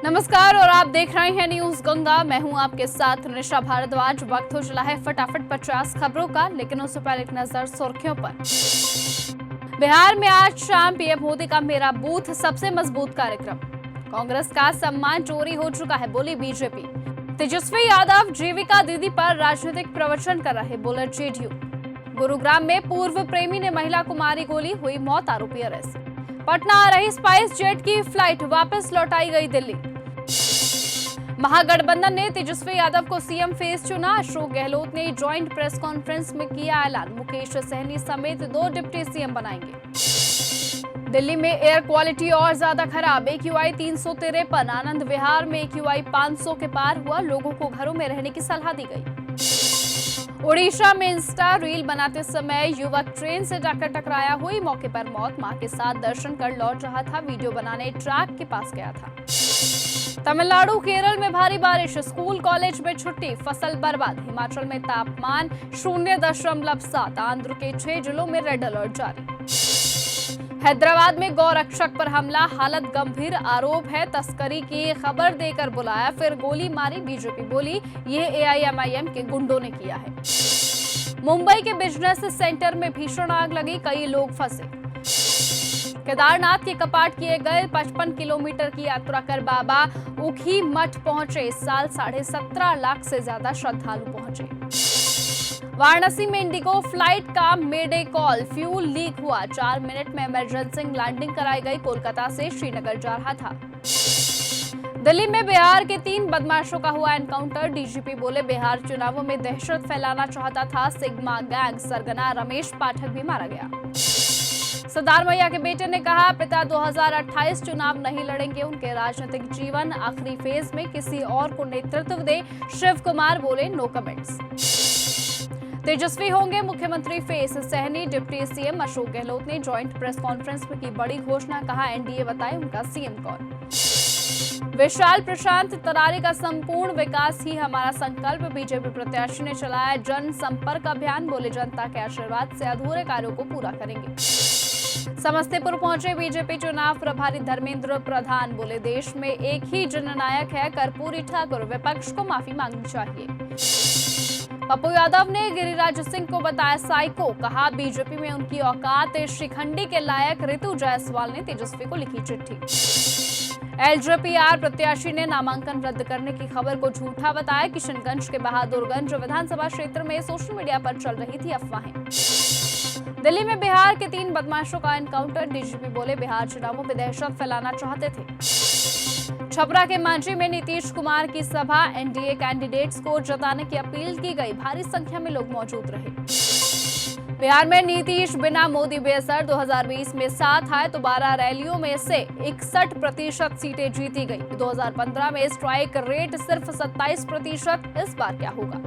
नमस्कार और आप देख रहे हैं न्यूज गंगा। मैं हूं आपके साथ निशा भारद्वाज। वक्त हो चला है फटाफट 50 खबरों का, लेकिन उससे पहले एक नजर सुर्खियों पर। बिहार में आज शाम पीएम मोदी का मेरा बूथ सबसे मजबूत कार्यक्रम। कांग्रेस का सम्मान चोरी हो चुका है, बोली बीजेपी। तेजस्वी यादव जीविका दीदी पर राजनीतिक प्रवचन कर रहे, बोले जेडीयू। गुरुग्राम में पूर्व प्रेमी ने महिला को मारी गोली, हुई मौत, आरोपी अरेस्ट। पटना आ रही स्पाइस जेट की फ्लाइट वापस लौटाई गई दिल्ली। महागठबंधन ने तेजस्वी यादव को सीएम फेस चुना। अशोक गहलोत ने ज्वाइंट प्रेस कॉन्फ्रेंस में किया ऐलान, मुकेश सहनी समेत 2 डिप्टी सीएम बनाएंगे। दिल्ली में एयर क्वालिटी और ज्यादा खराब, AQI 353। आनंद विहार में AQI 500 के पार हुआ, लोगों को घरों में रहने की सलाह दी गई। ओडिशा में इंस्टा रील बनाते समय युवक ट्रेन से जाकर टकराया, हुई मौके पर मौत। मां के साथ दर्शन कर लौट रहा था, वीडियो बनाने ट्रैक के पास गया था। तमिलनाडु केरल में भारी बारिश, स्कूल कॉलेज में छुट्टी, फसल बर्बाद। हिमाचल में तापमान 0.7, आंध्र के 6 जिलों में रेड अलर्ट जारी। हैदराबाद में गौरक्षक पर हमला, हालत गंभीर, आरोप है तस्करी की खबर देकर बुलाया, फिर गोली मारी। बीजेपी बोली ये AIMIM के गुंडों ने किया है। मुंबई के बिजनेस सेंटर में भीषण आग लगी, कई लोग फंसे। केदारनाथ के कपाट किए गए, 55 किलोमीटर की यात्रा कर बाबा ऊखी मठ पहुंचे। इस साल 17.5 लाख से ज्यादा श्रद्धालु पहुंचे। वाराणसी में इंडिगो फ्लाइट का मेडे कॉल, फ्यूल लीक हुआ, 4 मिनट में इमरजेंसी लैंडिंग कराई गई। कोलकाता से श्रीनगर जा रहा था। दिल्ली में बिहार के 3 बदमाशों का हुआ एनकाउंटर। डीजीपी बोले बिहार चुनावों में दहशत फैलाना चाहता था सिग्मा गैंग सरगना रमेश पाठक भी मारा गया। सरदार मैया के बेटे ने कहा पिता 2028 चुनाव नहीं लड़ेंगे, उनके राजनीतिक जीवन आखिरी फेज में, किसी और को नेतृत्व दे। शिव कुमार बोले नो कमेंट्स। तेजस्वी होंगे मुख्यमंत्री face, Sahani deputy CM. Ashok Gehlot ने ज्वाइंट प्रेस कॉन्फ्रेंस में की बड़ी घोषणा, कहा एनडीए बताए उनका सीएम कौन। विशाल प्रशांत तरारी का संपूर्ण विकास ही हमारा संकल्प, बीजेपी प्रत्याशी ने चलाया जन संपर्क अभियान, बोले जनता के आशीर्वाद से अधूरे कार्यों को पूरा करेंगे। समस्तीपुर पहुंचे बीजेपी चुनाव प्रभारी धर्मेंद्र प्रधान, बोले देश में एक ही जननायक है कर्पूरी ठाकुर, विपक्ष को माफी मांगनी चाहिए। पप्पू यादव ने गिरिराज सिंह को बताया साइको, कहा बीजेपी में उनकी औकात शिखंडी के लायक। ऋतु जायसवाल ने तेजस्वी को लिखी चिट्ठी। LJPR प्रत्याशी ने नामांकन रद्द करने की खबर को झूठा बताया। किशनगंज के बहादुरगंज विधानसभा क्षेत्र में सोशल मीडिया पर चल रही थी अफवाहें। दिल्ली में बिहार के 3 बदमाशों का एनकाउंटर, डीजीपी बोले बिहार चुनावों में दहशत फैलाना चाहते थे। छपरा के मांझी में नीतीश कुमार की सभा, एनडीए कैंडिडेट्स को जताने की अपील की गई, भारी संख्या में लोग मौजूद रहे। बिहार में नीतीश बिना मोदी बेअसर, 2020 में 7 आए तो 12 रैलियों में से 61% सीटें जीती गई। 2015 में स्ट्राइक रेट सिर्फ 27%, इस बार क्या होगा।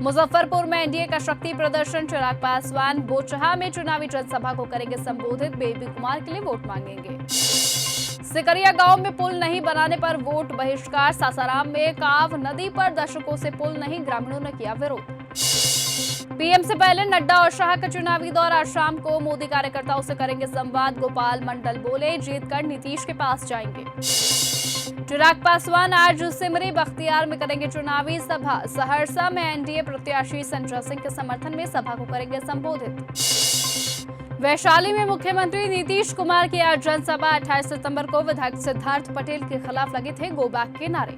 मुजफ्फरपुर में एनडीए का शक्ति प्रदर्शन, चिराग पासवान बोचहा में चुनावी जनसभा को करेंगे संबोधित, बेबी कुमार के लिए वोट मांगेंगे। सिकरिया गांव में पुल नहीं बनाने पर वोट बहिष्कार, सासाराम में काव नदी पर दशकों से पुल नहीं, ग्रामीणों ने किया विरोध। पीएम से पहले नड्डा और शाह का चुनावी दौरा, शाम को मोदी कार्यकर्ताओं से करेंगे संवाद। गोपाल मंडल बोले जीतकर नीतीश के पास जाएंगे। चिराग पासवान आज सिमरी बख्तियार में करेंगे चुनावी सभा। सहरसा में एनडीए प्रत्याशी संजय सिंह के समर्थन में सभा को करेंगे संबोधित। वैशाली में मुख्यमंत्री नीतीश कुमार की आज जनसभा। 28 सितंबर को विधायक सिद्धार्थ पटेल के खिलाफ लगे थे गो बैक के नारे।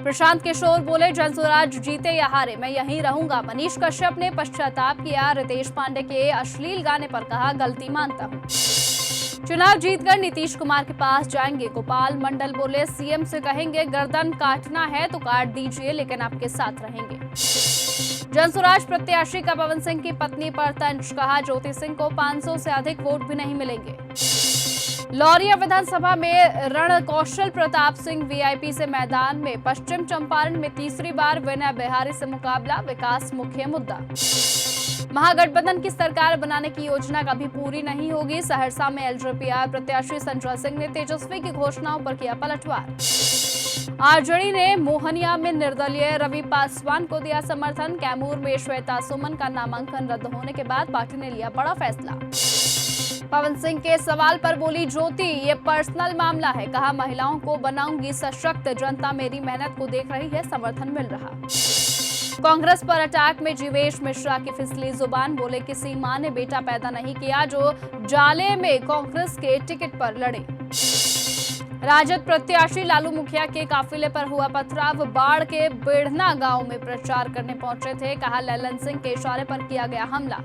प्रशांत किशोर बोले जनसुराज जीते या हारे मैं यहीं रहूंगा। मनीष कश्यप ने पश्चाताप किया। रितेश पांडे के अश्लील गाने पर कहा गलती मानता हूं। चुनाव जीतकर नीतीश कुमार के पास जाएंगे। गोपाल मंडल बोले सीएम से कहेंगे गर्दन काटना है तो काट दीजिए, लेकिन आपके साथ रहेंगे। जनसुराज प्रत्याशी का पवन सिंह की पत्नी पर तंज, कहा ज्योति सिंह को 500 से अधिक वोट भी नहीं मिलेंगे। लौरिया विधानसभा में रण कौशल प्रताप सिंह वीआईपी से मैदान में। पश्चिम चंपारण में तीसरी बार विनय बिहारी से मुकाबला, विकास मुख्य मुद्दा। महागठबंधन की सरकार बनाने की योजना कभी पूरी नहीं होगी। सहरसा में LJPR प्रत्याशी संजय सिंह ने तेजस्वी की घोषणाओं पर किया पलटवार। आरजेडी ने मोहनिया में निर्दलीय रवि पासवान को दिया समर्थन। कैमूर में श्वेता सुमन का नामांकन रद्द होने के बाद पार्टी ने लिया बड़ा फैसला। पवन सिंह के सवाल पर बोली ज्योति, ये पर्सनल मामला है। कहा महिलाओं को बनाऊंगी सशक्त, जनता मेरी मेहनत को देख रही है, समर्थन मिल रहा। कांग्रेस पर अटैक में जीवेश मिश्रा की फिसली जुबान, बोले किसी मां ने बेटा पैदा नहीं किया जो जाले में कांग्रेस के टिकट पर लड़े। राजद प्रत्याशी लालू मुखिया के काफिले पर हुआ पथराव, बाढ़ के बेढ़ना गांव में प्रचार करने पहुंचे थे। कहा ललन सिंह के इशारे पर किया गया हमला।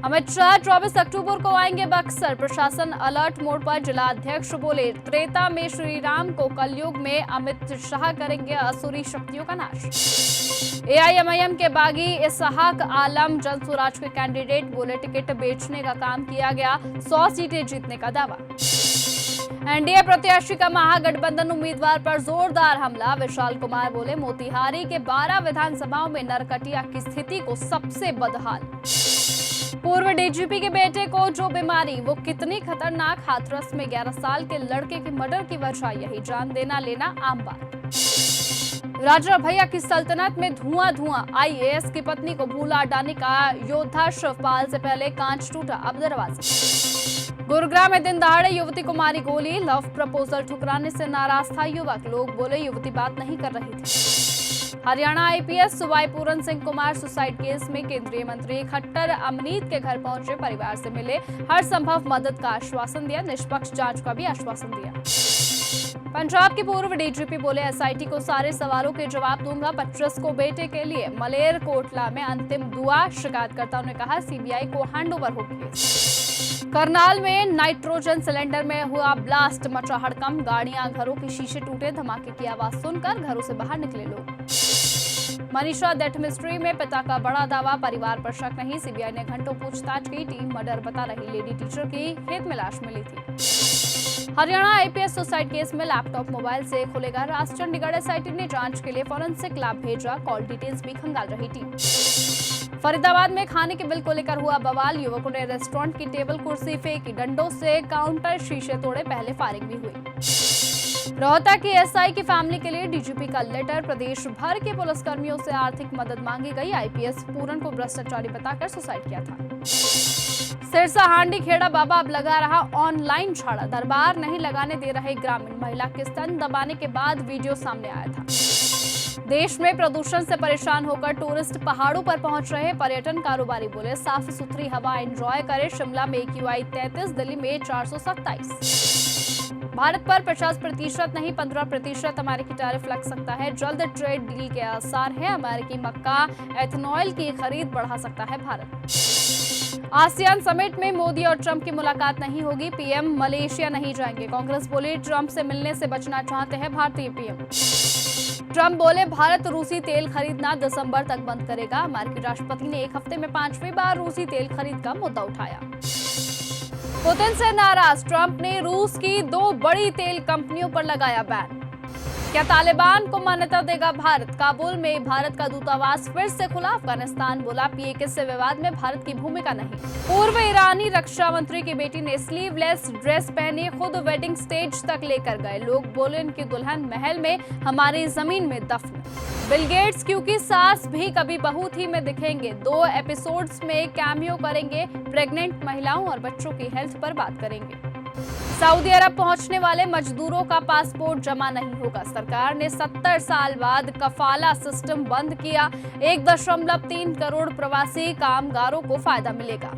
अमित शाह 24 अक्टूबर को आएंगे बक्सर, प्रशासन अलर्ट मोड पर। जिला अध्यक्ष बोले त्रेता में श्री राम को, कलयुग में अमित शाह करेंगे असुरी शक्तियों का नाश। एआईएमआईएम के बागी इसहाक आलम जनसुराज के कैंडिडेट, बोले टिकट बेचने का काम किया गया, 100 सीटें जीतने का दावा। एनडीए प्रत्याशी का महागठबंधन उम्मीदवार पर जोरदार हमला, विशाल कुमार बोले मोतिहारी के 12 विधानसभाओं में नरकटिया की स्थिति को सबसे बदहाल। पूर्व डीजीपी के बेटे को जो बीमारी, वो कितनी खतरनाक, हाथरस में 11 साल के लड़के की मर्डर की वजह यही, जान देना लेना आम बात। राजा भैया की सल्तनत में धुआं धुआं, आईएएस की पत्नी को भूला डालने का योद्धा शिवपाल से पहले कांच टूटा, अब दरवाजा। गुरुग्राम में दिन दहाड़े युवती को मारी गोली, लव प्रपोजल ठुकराने से नाराज था युवक, लोग बोले युवती बात नहीं कर रही थी। हरियाणा आईपीएस सुबाई पूरन सिंह कुमार सुसाइड केस में केंद्रीय मंत्री खट्टर अमनीत के घर पहुंचे, परिवार से मिले, हर संभव मदद का आश्वासन दिया, निष्पक्ष जांच का भी आश्वासन दिया। पंजाब के पूर्व डीजीपी बोले एसआईटी को सारे सवालों के जवाब दूंगा, 25 को बेटे के लिए मलेर कोटला में अंतिम दुआ, शिकायतकर्ताओं ने कहा सीबीआई को हैंडओवर हो केस। करनाल में नाइट्रोजन सिलेंडर में हुआ ब्लास्ट, मचा हड़कंप, गाड़ियां, घरों के शीशे टूटे, धमाके की आवाज सुनकर घरों से बाहर निकले लोग। मनीषा डेथ मिस्ट्री में पिता का बड़ा दावा, परिवार पर शक नहीं, सीबीआई ने घंटों पूछताछ की, टीम मर्डर बता रही, लेडी टीचर की खेत में लाश मिली थी। हरियाणा आईपीएस सुसाइड केस में लैपटॉप मोबाइल से खुलेगा राज, चंडीगढ़ एसआईटी ने जांच के लिए फॉरेंसिक लैब भेजा, कॉल डिटेल्स भी खंगाल रही टीम। फरीदाबाद में खाने के बिल को लेकर हुआ बवाल, युवकों ने रेस्टोरेंट की टेबल कुर्सी फेंकी, डंडों से काउंटर शीशे तोड़े, पहले फायरिंग भी हुई। रोहतक की एसआई की फैमिली के लिए डीजीपी का लेटर, प्रदेश भर के पुलिसकर्मियों से आर्थिक मदद मांगी गई, आईपीएस पूरन को भ्रष्टाचारी बताकर सुसाइड किया था। सिरसा हांडी खेड़ा बाबा अब लगा रहा ऑनलाइन झाड़ा, दरबार नहीं लगाने दे रहे ग्रामीण, महिला के स्तन दबाने के बाद वीडियो सामने आया था। देश में प्रदूषण से परेशान होकर टूरिस्ट पहाड़ों पर पहुंच रहे, पर्यटन कारोबारी बोले साफ सुथरी हवा एंजॉय करें, शिमला में AQI 33, दिल्ली में 427। भारत पर 50% नहीं 15% अमेरिकी टैरिफ लग सकता है, जल्द ट्रेड डील के आसार हैं, अमेरिकी मक्का एथेनॉल की खरीद बढ़ा सकता है भारत। आसियान समिट में मोदी और ट्रंप की मुलाकात नहीं होगी, पीएम मलेशिया नहीं जाएंगे, कांग्रेस बोली ट्रंप से मिलने से बचना चाहते हैं भारतीय पीएम। ट्रंप बोले भारत रूसी तेल खरीदना दिसंबर तक बंद करेगा, अमेरिकी राष्ट्रपति ने एक हफ्ते में 5वीं बार रूसी तेल खरीद का मुद्दा उठाया। पुतिन से नाराज ट्रंप ने रूस की 2 बड़ी तेल कंपनियों पर लगाया बैन। क्या तालिबान को मान्यता देगा भारत? काबुल में भारत का दूतावास फिर से खुला, अफगानिस्तान बोला पीएके से विवाद में भारत की भूमिका नहीं। पूर्व ईरानी रक्षा मंत्री की बेटी ने स्लीवलेस ड्रेस पहनी, खुद वेडिंग स्टेज तक लेकर गए, लोग बोले उनकी दुल्हन महल में, हमारी जमीन में दफन। बिल गेट्स क्योंकि सास भी कभी बहू थी में दिखेंगे, 2 एपिसोड्स में कैमियो करेंगे, प्रेग्नेंट महिलाओं और बच्चों की हेल्थ पर बात करेंगे। सऊदी अरब पहुंचने वाले मजदूरों का पासपोर्ट जमा नहीं होगा, सरकार ने 70 साल बाद कफाला सिस्टम बंद किया, 1.3 करोड़ प्रवासी कामगारों को फायदा मिलेगा।